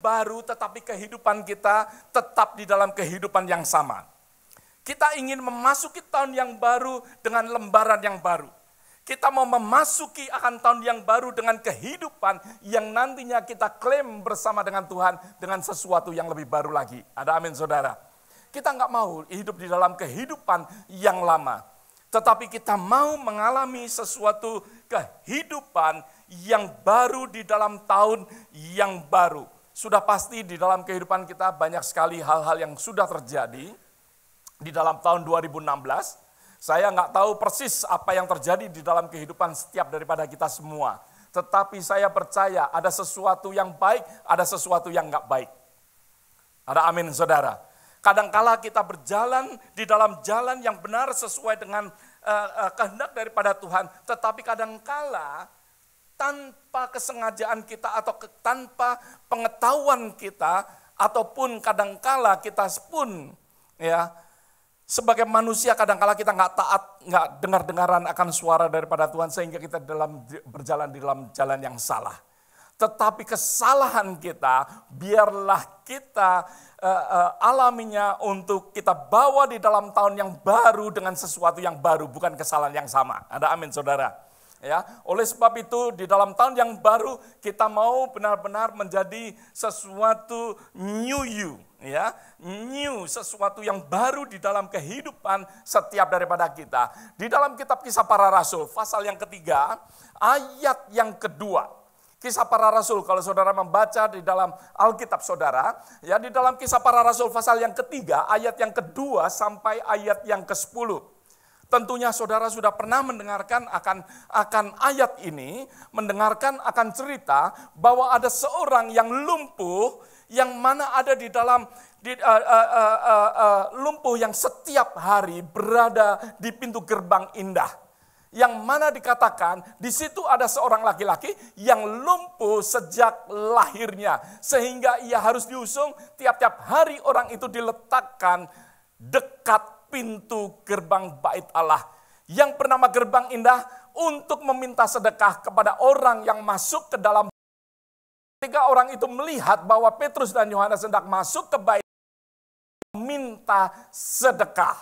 baru, tetapi kehidupan kita tetap di dalam kehidupan yang sama. Kita ingin memasuki tahun yang baru dengan lembaran yang baru. Kita mau memasuki akan tahun yang baru dengan kehidupan yang nantinya kita klaim bersama dengan Tuhan dengan sesuatu yang lebih baru lagi. Ada amin saudara. Kita nggak mau hidup di dalam kehidupan yang lama. Tetapi kita mau mengalami sesuatu kehidupan yang baru di dalam tahun yang baru. Sudah pasti di dalam kehidupan kita banyak sekali hal-hal yang sudah terjadi di dalam tahun 2016. Saya nggak tahu persis apa yang terjadi di dalam kehidupan setiap daripada kita semua. Tetapi saya percaya ada sesuatu yang baik, ada sesuatu yang nggak baik. Ada amin saudara. Kadangkala kita berjalan di dalam jalan yang benar sesuai dengan kehendak daripada Tuhan. Tetapi kadangkala tanpa kesengajaan kita atau tanpa pengetahuan kita. Ataupun kadangkala kita pun ya sebagai manusia kadangkala kita nggak taat, nggak dengar-dengaran akan suara daripada Tuhan. Sehingga kita berjalan di dalam jalan yang salah. Tetapi kesalahan kita biarlah kita alaminya untuk kita bawa di dalam tahun yang baru dengan sesuatu yang baru, bukan kesalahan yang sama. Ada amin saudara. Ya, oleh sebab itu di dalam tahun yang baru kita mau benar-benar menjadi sesuatu new you, ya, new, sesuatu yang baru di dalam kehidupan setiap daripada kita. Di dalam kitab Kisah Para Rasul, pasal yang ketiga, ayat yang kedua. Kisah Para Rasul, kalau saudara membaca di dalam Alkitab saudara, ya di dalam Kisah Para Rasul pasal yang ketiga, ayat yang kedua sampai ayat yang ke-10. Tentunya saudara sudah pernah mendengarkan akan ayat ini, mendengarkan akan cerita bahwa ada seorang yang lumpuh, yang mana ada di dalam lumpuh yang setiap hari berada di pintu gerbang indah. Yang mana dikatakan di situ ada seorang laki-laki yang lumpuh sejak lahirnya. Sehingga ia harus diusung tiap-tiap hari orang itu diletakkan dekat pintu gerbang bait Allah. Yang bernama gerbang indah untuk meminta sedekah kepada orang yang masuk ke dalam. Ketika orang itu melihat bahwa Petrus dan Yohanes hendak masuk ke bait minta sedekah.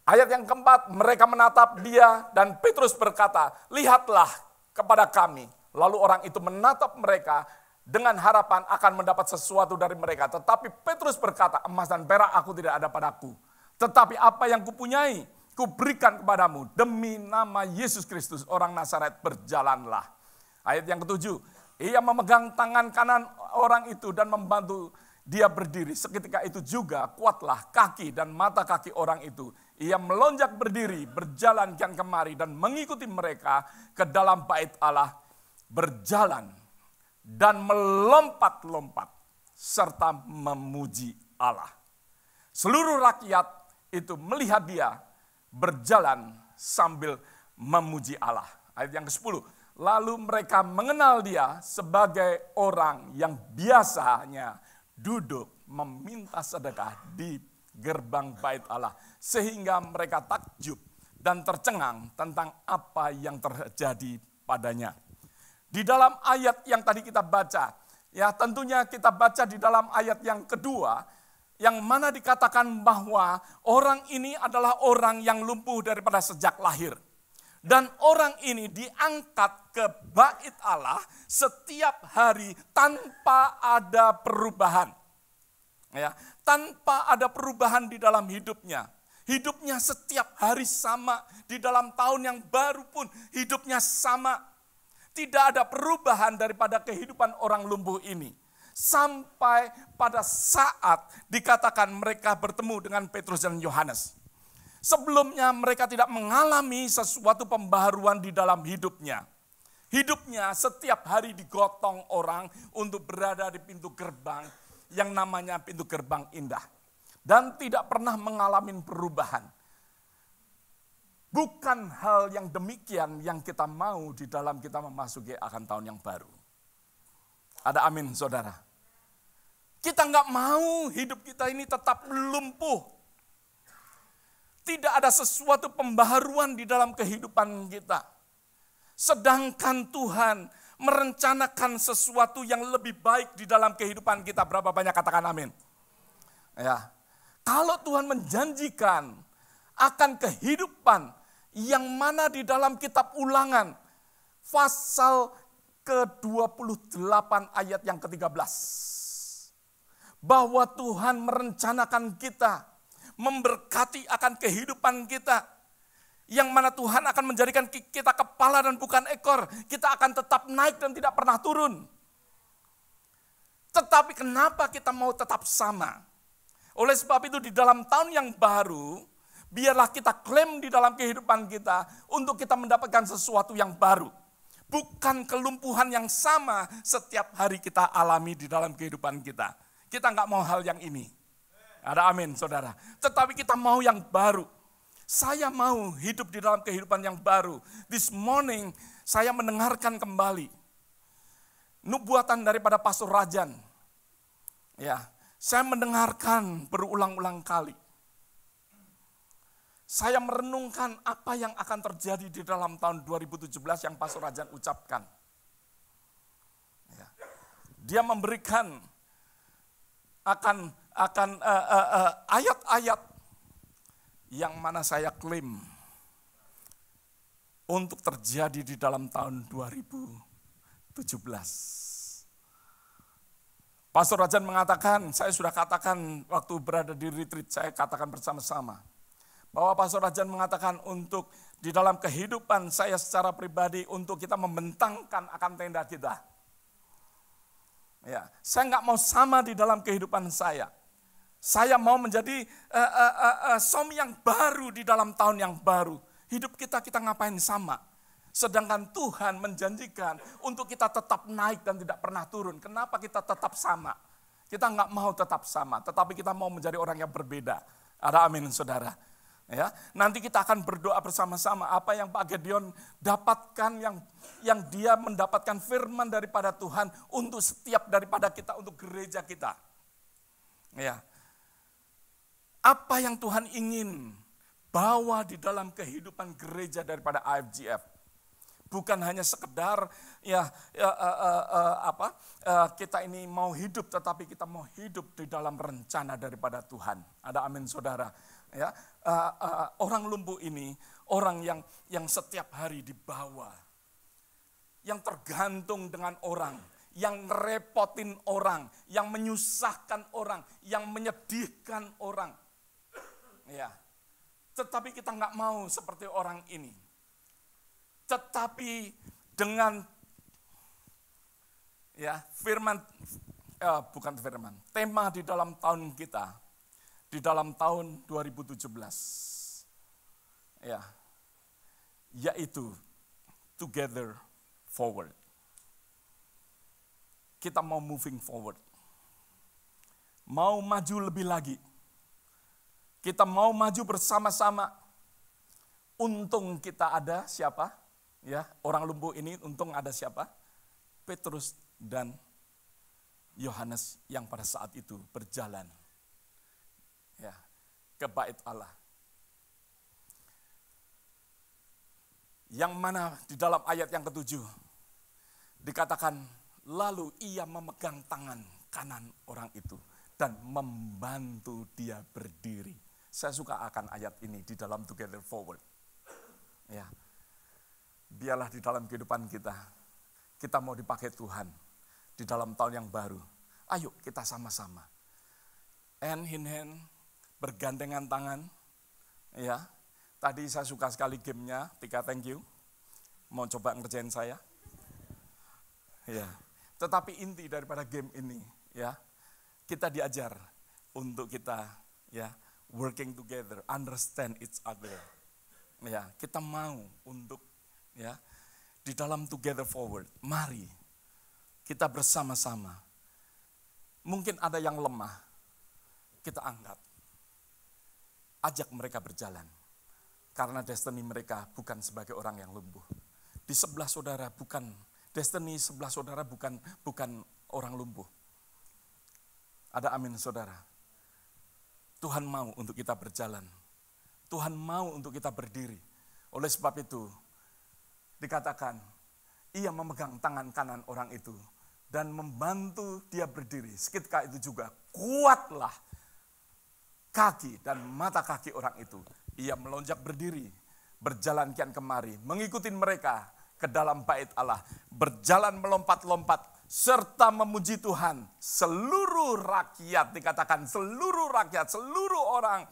Ayat yang keempat, mereka menatap dia dan Petrus berkata, lihatlah kepada kami. Lalu orang itu menatap mereka dengan harapan akan mendapat sesuatu dari mereka. Tetapi Petrus berkata, emas dan perak aku tidak ada padaku. Tetapi apa yang kupunyai, kuberikan kepadamu. Demi nama Yesus Kristus, orang Nazaret, berjalanlah. Ayat yang ketujuh, ia memegang tangan kanan orang itu dan membantu dia berdiri. Seketika itu juga kuatlah kaki dan mata kaki orang itu. Ia melonjak berdiri, berjalan kian kemari dan mengikuti mereka ke dalam bait Allah, berjalan dan melompat-lompat serta memuji Allah. Seluruh rakyat itu melihat dia berjalan sambil memuji Allah. Ayat yang ke-10. Lalu mereka mengenal dia sebagai orang yang biasanya duduk meminta sedekah di gerbang bait Allah. Sehingga mereka takjub dan tercengang tentang apa yang terjadi padanya. Di dalam ayat yang tadi kita baca, ya tentunya kita baca di dalam ayat yang kedua, yang mana dikatakan bahwa orang ini adalah orang yang lumpuh daripada sejak lahir. Dan orang ini diangkat ke bait Allah setiap hari tanpa ada perubahan. Ya, tanpa ada perubahan di dalam hidupnya. Hidupnya setiap hari sama, di dalam tahun yang baru pun hidupnya sama. Tidak ada perubahan daripada kehidupan orang lumpuh ini. Sampai pada saat dikatakan mereka bertemu dengan Petrus dan Yohanes. Sebelumnya mereka tidak mengalami sesuatu pembaharuan di dalam hidupnya. Hidupnya setiap hari digotong orang untuk berada di pintu gerbang yang namanya pintu gerbang indah. Dan tidak pernah mengalami perubahan. Bukan hal yang demikian yang kita mau di dalam kita memasuki akan tahun yang baru. Ada amin saudara. Kita nggak mau hidup kita ini tetap lumpuh. Tidak ada sesuatu pembaharuan di dalam kehidupan kita. Sedangkan Tuhan merencanakan sesuatu yang lebih baik di dalam kehidupan kita. Berapa banyak katakan amin? Ya. Kalau Tuhan menjanjikan akan kehidupan yang mana di dalam kitab Ulangan pasal ke-28 ayat yang ke-13. Bahwa Tuhan merencanakan kita, memberkati akan kehidupan kita. Yang mana Tuhan akan menjadikan kita kepala dan bukan ekor. Kita akan tetap naik dan tidak pernah turun. Tetapi kenapa kita mau tetap sama? Oleh sebab itu di dalam tahun yang baru, biarlah kita klaim di dalam kehidupan kita untuk kita mendapatkan sesuatu yang baru. Bukan kelumpuhan yang sama setiap hari kita alami di dalam kehidupan kita. Kita nggak mau hal yang ini. Ada amin saudara. Tetapi kita mau yang baru. Saya mau hidup di dalam kehidupan yang baru. This morning saya mendengarkan kembali nubuatan daripada Pastor Rajan. Ya, saya mendengarkan berulang-ulang kali. Saya merenungkan apa yang akan terjadi di dalam tahun 2017 yang Pastor Rajan ucapkan. Ya. Dia memberikan akan ayat-ayat yang mana saya klaim untuk terjadi di dalam tahun 2017. Pastor Rajan mengatakan, saya sudah katakan waktu berada di retreat, saya katakan bersama-sama. Bahwa Pastor Rajan mengatakan untuk di dalam kehidupan saya secara pribadi untuk kita membentangkan akan tenda kita. Ya, saya nggak mau sama di dalam kehidupan saya. Saya mau menjadi suami yang baru di dalam tahun yang baru. Hidup kita ngapain sama. Sedangkan Tuhan menjanjikan untuk kita tetap naik dan tidak pernah turun. Kenapa kita tetap sama? Kita nggak mau tetap sama, tetapi kita mau menjadi orang yang berbeda. Ada amin saudara. Ya, nanti kita akan berdoa bersama-sama apa yang Pak Gedeon dapatkan, yang dia mendapatkan firman daripada Tuhan untuk setiap daripada kita, untuk gereja kita. Ya. Apa yang Tuhan ingin bawa di dalam kehidupan gereja daripada IFGF. Bukan hanya sekedar kita ini mau hidup, tetapi kita mau hidup di dalam rencana daripada Tuhan. Ada amin saudara. Ya, orang lumpuh ini orang yang setiap hari dibawa, yang tergantung dengan orang, yang ngerepotin orang, yang menyusahkan orang, yang menyedihkan orang. Ya, tetapi kita nggak mau seperti orang ini. Tetapi dengan tema di dalam tahun kita, di dalam tahun 2017, ya, yaitu together forward. Kita mau moving forward, mau maju lebih lagi. Kita mau maju bersama-sama. Untung kita ada siapa? Ya, orang lumpuh ini untung ada siapa? Petrus dan Yohanes yang pada saat itu berjalan, ya, ke bait Allah. Yang mana di dalam ayat yang ke-7 dikatakan, lalu ia memegang tangan kanan orang itu dan membantu dia berdiri. Saya suka akan ayat ini di dalam Together Forward. Ya, biarlah di dalam kehidupan kita mau dipakai Tuhan di dalam tahun yang baru. Ayo kita sama-sama, hand in hand, bergandengan tangan. Ya, tadi saya suka sekali gamenya. Tika, thank you. Mau coba ngerjain saya. Ya, tetapi inti daripada game ini, ya, kita diajar untuk kita, ya, working together, understand each other. Ya, kita mau untuk, ya, di dalam together forward. Mari kita bersama-sama. Mungkin ada yang lemah, kita angkat. Ajak mereka berjalan. Karena destiny mereka bukan sebagai orang yang lumpuh. Di sebelah saudara bukan, destiny sebelah saudara bukan orang lumpuh. Ada amin saudara. Tuhan mau untuk kita berjalan. Tuhan mau untuk kita berdiri. Oleh sebab itu dikatakan, ia memegang tangan kanan orang itu dan membantu dia berdiri. Seketika itu juga kuatlah kaki dan mata kaki orang itu. Ia melonjak berdiri, berjalan kian kemari, mengikuti mereka ke dalam bait Allah, berjalan melompat-lompat serta memuji Tuhan. Seluruh rakyat, dikatakan seluruh rakyat, seluruh orang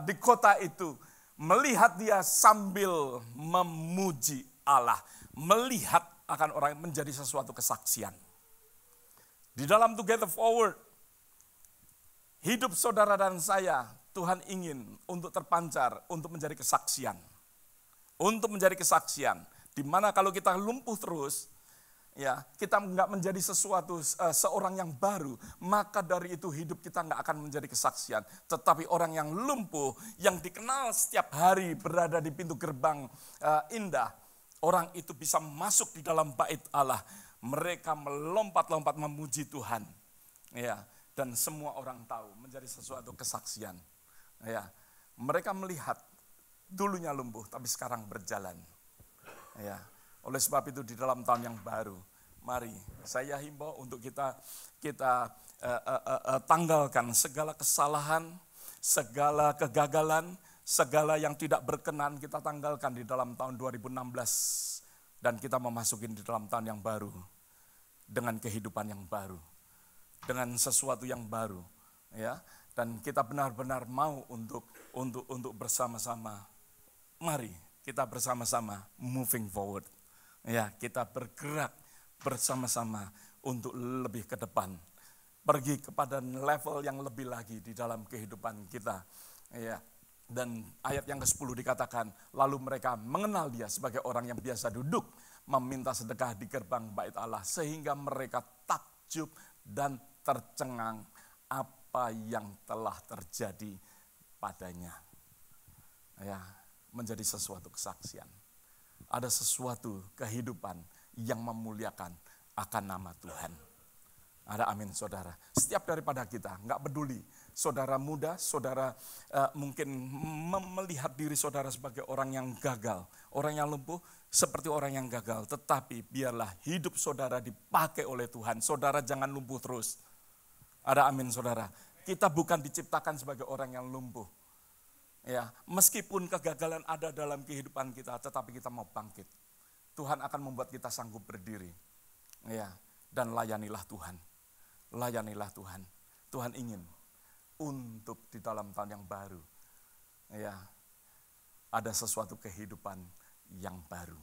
di kota itu melihat dia sambil memuji Allah. Melihat akan orang menjadi sesuatu kesaksian. Di dalam Together Forward, hidup saudara dan saya, Tuhan ingin untuk terpancar, untuk menjadi kesaksian. Untuk menjadi kesaksian. Di mana kalau kita lumpuh terus, ya kita nggak menjadi sesuatu seorang yang baru, maka dari itu hidup kita nggak akan menjadi kesaksian. Tetapi orang yang lumpuh, yang dikenal setiap hari berada di pintu gerbang indah, orang itu bisa masuk di dalam bait Allah. Mereka melompat-lompat memuji Tuhan, ya, dan semua orang tahu menjadi sesuatu kesaksian. Ya, mereka melihat dulunya lumpuh, tapi sekarang berjalan. Ya, oleh sebab itu di dalam tahun yang baru, mari saya himbau untuk kita tanggalkan segala kesalahan, segala kegagalan, segala yang tidak berkenan kita tanggalkan di dalam tahun 2016. Dan kita memasuki di dalam tahun yang baru. Dengan kehidupan yang baru. Dengan sesuatu yang baru. Ya, dan kita benar-benar mau untuk bersama-sama. Mari kita bersama-sama moving forward. Ya, kita bergerak bersama-sama untuk lebih ke depan. Pergi kepada level yang lebih lagi di dalam kehidupan kita. Ya. Dan ayat yang ke-10 dikatakan, lalu mereka mengenal dia sebagai orang yang biasa duduk, meminta sedekah di gerbang bait Allah, sehingga mereka takjub dan tercengang apa yang telah terjadi padanya. Ya, menjadi sesuatu kesaksian. Ada sesuatu kehidupan yang memuliakan akan nama Tuhan. Ada amin saudara. Setiap daripada kita, nggak peduli. Saudara muda, saudara mungkin melihat diri saudara sebagai orang yang gagal. Orang yang lumpuh seperti orang yang gagal. Tetapi biarlah hidup saudara dipakai oleh Tuhan. Saudara jangan lumpuh terus. Ada amin saudara. Kita bukan diciptakan sebagai orang yang lumpuh. Ya, meskipun kegagalan ada dalam kehidupan kita, tetapi kita mau bangkit. Tuhan akan membuat kita sanggup berdiri. Ya, dan layanilah Tuhan. Layanilah Tuhan. Tuhan ingin untuk di dalam tahun yang baru, ya, ada sesuatu kehidupan yang baru.